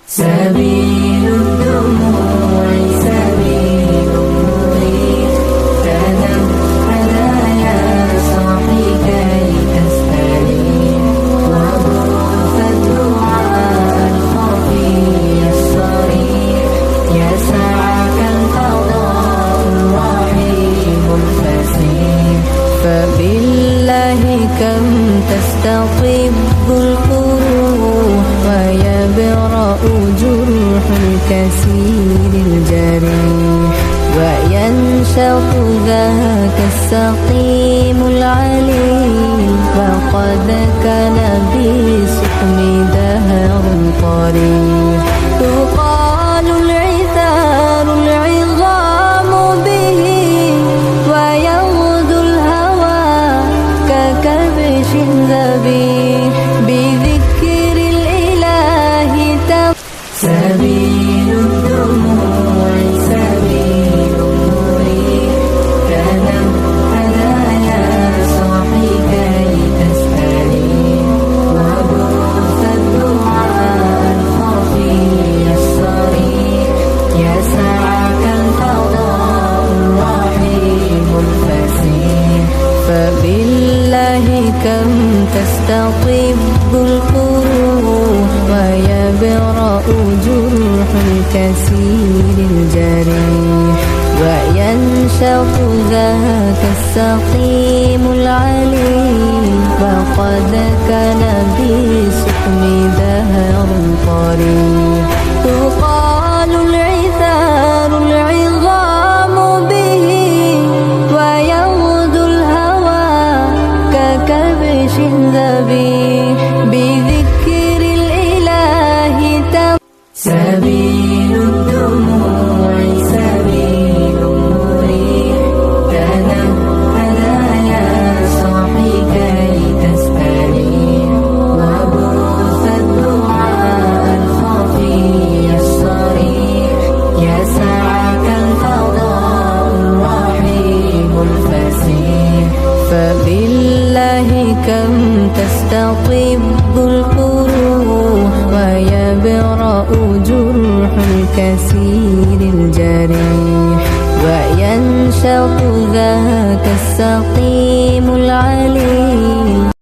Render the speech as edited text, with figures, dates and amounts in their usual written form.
سبيل الدموع سبيل مريح، تنهد يا صاحي كي تستريح، وبث الدعاء الخفي الصريح، يسعك القضاء الرحيم الفسيح. فبالله كم تستطيب القروح، ويبرأ جرح الكسير الجريح، وينشط ذاك السقيم العليل، وقد كان بالسقم دهر طريح. يقال العثار العظام به، ويغدو الهوى ككبش ذبيح، بذكر الإله سبيل الدموع سبيل مريح، تنهد يا صاحي كي تستريح، وبث الدعاء الخفي الصريح، يسعك القضاء الرحيم الفسيح. فبالله كم تستطيب القروح، ويبرأ جرح الكسير الجريح، وينشط ذاك السقيم العليل، وقد كان بالسقم دهر طريح. يقال العثار العظام به، ويغدو الهوى ككبش ذبيح، بذكر الإله سبيل الدموع سبيل مريح، تنهد يا صاحي كي تستريح، وبث الدعاء الخفي الصريح، يسعك القضاء الرحيم الفسيح. فبالله كم تستطيب القروح، ويبرأ جرح الكسير الجريح، وينشط ذاك السقيم العليل،